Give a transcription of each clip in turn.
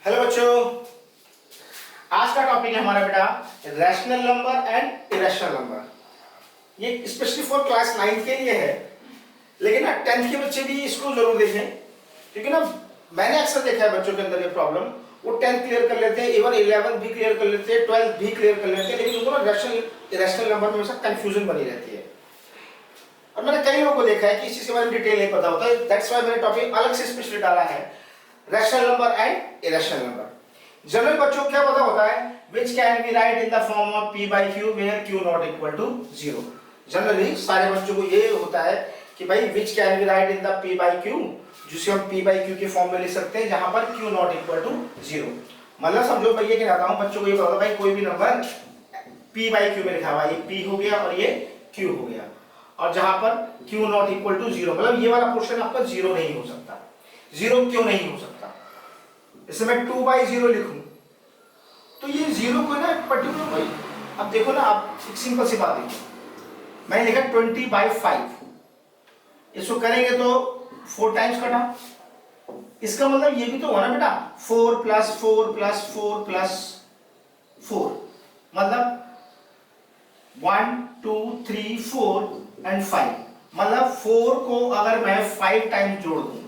Hello बच्चों, आज का टॉपिक है हमारा बेटा rational number and irrational number. ये स्पेशली फॉर क्लास 9 के लिए है, लेकिन ना 10th के बच्चे भी इसको जरूर देखें, क्योंकि ना मैंने अक्सर देखा है बच्चों के अंदर ये प्रॉब्लम। वो 10th क्लियर कर लेते हैं, इवन 11th भी क्लियर कर लेते हैं, 12th भी क्लियर कर लेते हैं, लेकिन उनको ना रैशनल इरेशनल नंबर में हमेशा कंफ्यूजन बनी रहती है। और मैंने कई लोगों को देखा है कि इसी के बारे में डिटेल नहीं पता होता है। दैट्स व्हाई मैंने टॉपिक अलग से स्पेशली डाला है, rational number and irrational number. General बच्चों को क्या पता होता है, which can be write in the form of p by q where q not equal to 0। Generally सारे बच्चों को ये होता है कि भाई which can be write in the p by q, जिसे हम p by q के फॉर्म में लिख सकते हैं जहां पर q not equal to 0। मतलब समझो मैं ये कहता हूं बच्चों को ये पता भाई कोई भी नंबर p by q में लिखा हुआ है, ये p हो गया और ये q हो गया, और जहां पर q not equal to 0 मतलब ये वाला पोर्शन आपका 0 नहीं हो सकता। 0 क्यों नहीं हो सकता? इसे मैं 2 by 0 लिखूं तो ये 0 को ना पर्टिकुलर भाई, अब देखो ना, आप एक सिंपल सी बात देखिए, मैंने लिखा 20 by 5, इसको करेंगे तो 4 टाइम्स कटा, इसका मतलब ये भी तो होना बेटा 4 + 4 + 4 + 4, मतलब 1 2 3 4 एंड 5, मतलब 4 को अगर मैं 5 टाइम्स जोड़ दूं,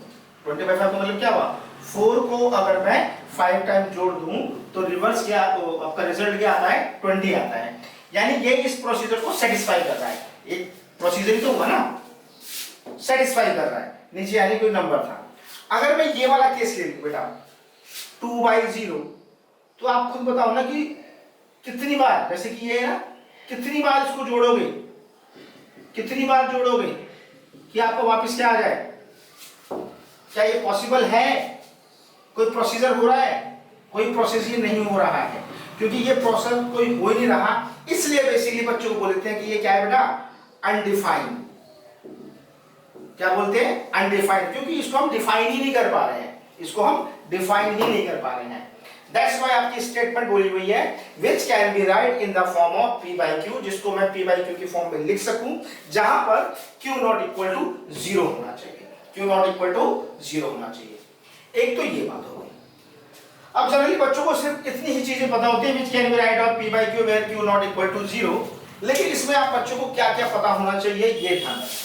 20 by 5 का मतलब क्या हुआ, 4 को अगर मैं 5 टाइम जोड़ दूं तो रिवर्स क्या, तो आपका रिजल्ट क्या आता है, 20 आता है। यानी ये इस प्रोसीजर को सेटिस्फाई कर रहा है, एक प्रोसीजर ही तो हुआ ना, सेटिस्फाई कर रहा है। नीचे यानी कोई नंबर था। अगर मैं ये वाला केस ले लूं बेटा 2 by 0, तो आप खुद बताओ ना कि कितनी बार, जैसे कि ये है ना, कितनी बार इसको जोड़ोगे, कितनी बार जोड़ोगे कि आपको वापस क्या आ जाए? क्या ये पॉसिबल है? कोई प्रोसीजर हो रहा है? कोई प्रोसेस ये नहीं हो रहा है, क्योंकि ये प्रोसेस कोई हो ही नहीं रहा। इसलिए बेसिकली बच्चों को बोलते हैं कि ये क्या है बेटा, अनडिफाइंड। क्या बोलते हैं? अनडिफाइंड, क्योंकि इसको हम डिफाइन ही नहीं कर पा रहे हैं, इसको हम डिफाइन ही नहीं कर पा रहे हैं। दैट्स व्हाई आपकी स्टेटमेंट बोली हुई है which can be right in the form of p by q, जिसको मैं p by q की फॉर्म में लिख सकूं जहां पर q not equal to 0 होना चाहिए, q not equal to 0 होना चाहिए। एक तो ये बात हो गई। अब जनरली बच्चों को सिर्फ इतनी ही चीजें पता होती है which can be right of p by q where q not equal to 0, लेकिन इसमें आप बच्चों को क्या क्या पता होना चाहिए ये ध्यान रखो,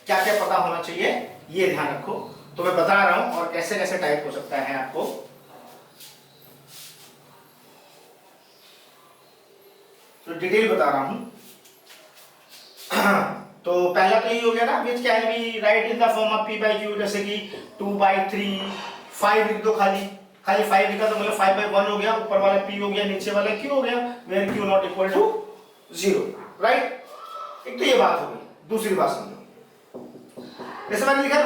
क्या क्या पता होना चाहिए ये ध्यान रखो। तो मैं बता रहा हूं और कैसे कैसे टाइप हो सकता है आपको। तो डिटेल बता रहा हूं। तो पहला तो ये हो गया ना which can be right in the form of p by q, जैसे कि 2 by 3, 5 लिख दो, खाली 5 लिखा तो मतलब 5 by 1 हो गया, ऊपर वाला p हो गया, नीचे वाला q हो गया, where q not equal to 0, right. एक तो ये बात हो गई। दूसरी बात समझो, जैसे मैंने लिखा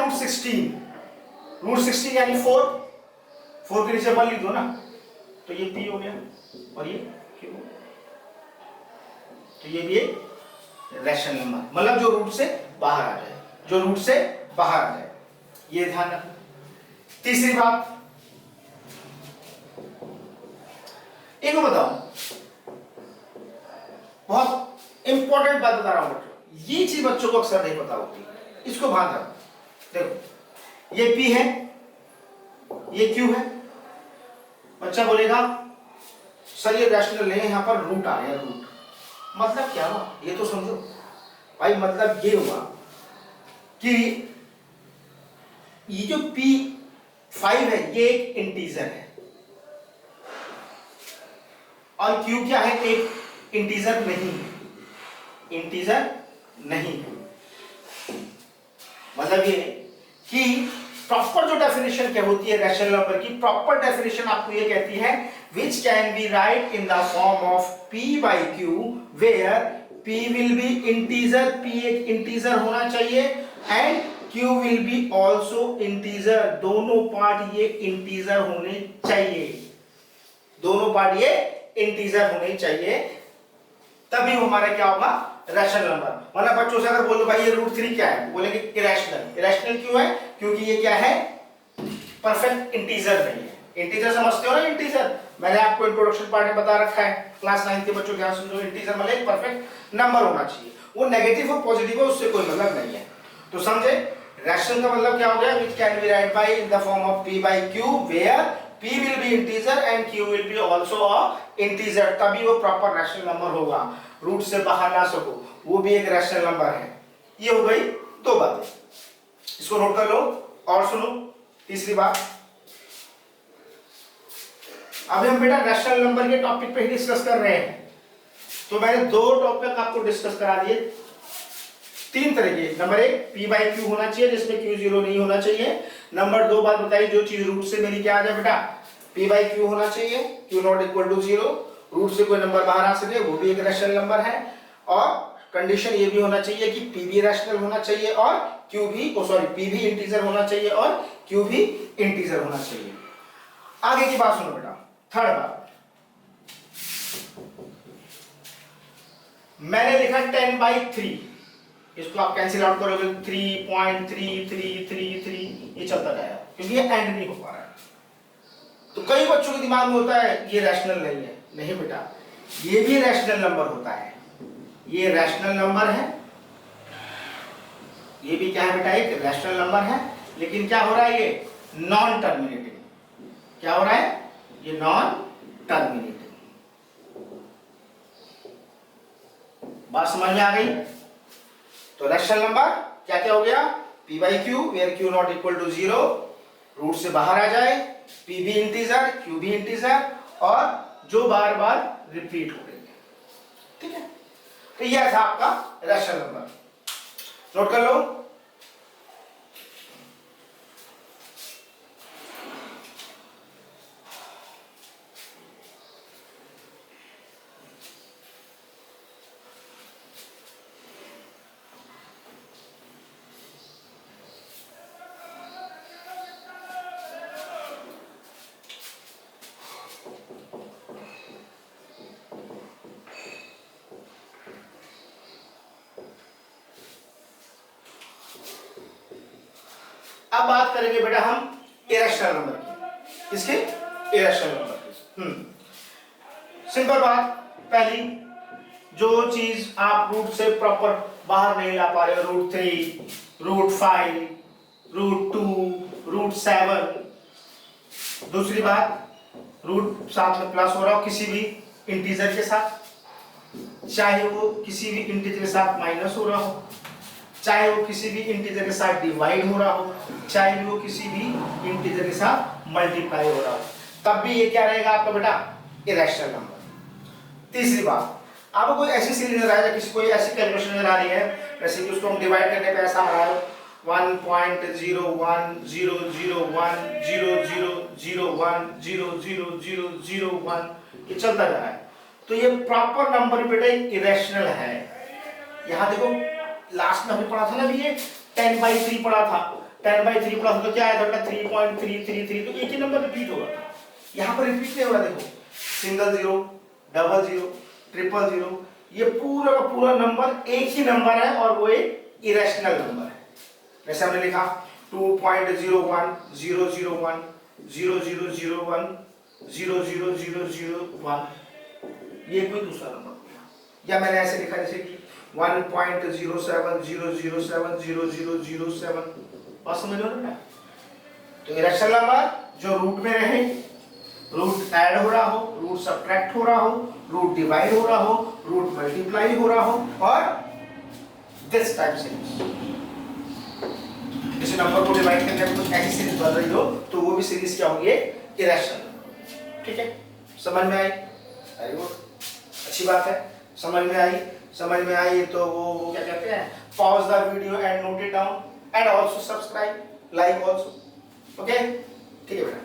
√16 यानी 4 के नीचे 1 लिख दो ना, तो ये p हो गया और ये q हो गया, तो ये भी एक रैशनल नंबर, मतलब जो रूट से बाहर आ जाए, जो रूट से बाहर आ जाए, ये ध्यान रखना। तीसरी बात, एक बताओ, बहुत इंपॉर्टेंट बात बता रहा हूं बच्चों, ये चीज बच्चों को अक्सर नहीं पता होती, इसको ध्यान रखो। देखो ये p है, ये q है। बच्चा बोलेगा सर ये रैशनल नहीं है, यहां पर रूट आ रहे हैं, रूट मतलब क्या हुआ ये तो समझो भाई। मतलब ये हुआ कि ये जो p5 है ये एक इंटीजर है और q क्या है, एक इंटीजर नहीं है, इंटीजर नहीं है। मतलब ये कि प्रॉपर जो डेफिनेशन क्या होती है रैशनल नंबर की, प्रॉपर डेफिनेशन आपको ये कहती है which can be right in the form of p by q where p will be integer, p एक इंटीजर होना चाहिए and q will be also integer, दोनों पार्ट ये इंटीजर होने चाहिए, दोनों पार्ट ये इंटीजर होने चाहिए, तभी हमारा क्या होगा, रैशनल नंबर। मतलब बच्चों से अगर बोलो भाई ये √3 क्या है, बोलेंगे इरेशनल। इरेशनल क्यों है? क्योंकि ये क्या है, परफेक्ट इंटीजर नहीं है। इंटीजर समझते हो ना, इंटीजर मैंने आपको इंट्रोडक्शन पार्ट में बता रखा है, क्लास 9 के बच्चों ध्यान सुनो। इंटीजर मतलब एक परफेक्ट नंबर होना चाहिए, वो नेगेटिव और पॉजिटिव है उससे कोई मतलब नहीं है। तो समझे, रैशनल का मतलब क्या हो गया, which can be written by in the form of p by q where p will be integer and q will be also a integer, तभी वो प्रॉपर रैशनल नंबर होगा, रूट से बाहर ना सको, वो भी एक रैशनल नंबर है। ये हो गई दो बातें, इसको नोट कर लो और सुनो। तीसरी बात, अभी हम बेटा रैशनल नंबर के टॉपिक पे ही डिस्कस कर रहे हैं, तो मैंने दो टॉपिक आपको डिस्कस करा दिए, तीन तरह के। नंबर एक, p बाई क्यू होना चाहिए जिसमें q जीरो नहीं होना चाहिए। नंबर दो बात बताई, जो चीज रूट से मेरी क्या आ जाए बेटा, p बाई क्यू होना चाहिए, q not equal to zero, root से कोई नंबर बाहर आ सके, वो भी एक रैशनल नंबर है। और कंडीशन ये भी होना चाहिए कि p भी रैशनल होना चाहिए और q भी p भी इंटीजर होना चाहिए और q भी इंटीजर होना चाहिए। आगे की बात सुनो बेटा, थर्ड बात, मैंने लिखा 10 बाई 3, इसको आप कैंसिल आउट करोगे 3.3333, ये चलता जाएगा क्योंकि ये एंड नहीं हो पा रहा है। तो कई बच्चों के दिमाग में होता है ये रैशनल नहीं है, नहीं बेटा, ये भी रैशनल नंबर होता है, ये रैशनल नंबर है, ये भी क्या है बेटा, एक रैशनल नंबर है, लेकिन क्या हो रहा है, ये नॉन टर्मिनेटिंग। क्या हो रहा है, ये नॉन टर्मिनेटिंग। बात समझ में आ गई? तो रैशनल नंबर क्या क्या हो गया, p by q where q not equal to zero, root से बाहर आ जाए, p भी इंटीजर q भी इंटीजर, और जो बार बार रिपीट हो रही है। ठीक है, तो यह था आपका रैशनल नंबर, नोट कर लो। अब बात करेंगे बेटा हम इरेशनल नंबर की, किसके, इरेशनल नंबर की। सिंपल बात, पहली जो चीज आप रूट से प्रॉपर बाहर नहीं ला पा रहे हो, रूट 3, रूट 5, रूट 2, रूट 7। दूसरी बात, रूट साथ में प्लस हो रहा हो किसी भी इंटीजर के साथ, चाहे वो किसी भी इंटीजर के साथ माइनस हो रहा हो, चाहे वो किसी भी इंटीजर के साथ डिवाइड हो रहा हो, चाहे वो किसी भी इंटीजर के साथ मल्टीप्लाई हो रहा हो, तब भी ये क्या रहेगा आपका बेटा, इरेशनल नंबर। तीसरी बात, आपको कोई ऐसी सीरीज नजर आ रही है, किसी कोई ऐसी कैलकुलेशन नजर आ रही है, जैसे कि उसको हम डिवाइड करने पे ऐसा आ रहा है 1.0100001000001, ये चलता जा रहा है, तो ये प्रॉपर नंबर बेटा इरेशनल है। यहाँ देखो लास्ट में हमने पढ़ा था ना, भी ये 10 बाई 3 पढ़ा था, 10 बाई 3 पढ़ा था, तो क्या आया था 3.333, तो एक ही नंबर रिपीट होगा, यहाँ पर रिपीट नहीं हो रहा। देखो single zero, double zero, triple zero, ये पूरा का पूरा नंबर एक ही नंबर है और वो एक इरेशनल नंबर है। जैसे हमने लिखा 2.010001000001, ये कोई दूसरा नंबर हो गया, या मैंने ऐसे लिखा जैसे कि 1.0700700007, बात समझ लो ना। तो इरेशनल नंबर जो रूट में रहे, रूट ऐड हो रहा हो, रूट सब्ट्रैक्ट हो रहा हो, रूट डिवाइड हो रहा हो, रूट मल्टीप्लाई हो रहा हो, और दिस टाइप से किसी नंबर को डिवाइड करने में कुछ ऐसी सीरीज बन रही हो, तो वो भी सीरीज क्या होगी, इरेशनल। ठीक है, समझ में आई? वेरी गुड, अच्छी बात है, समझ में आई। समझ में आई तो वो क्या कहते हैं, pause the video and note it down and also subscribe, like also. Okay, ठीक है बेटा।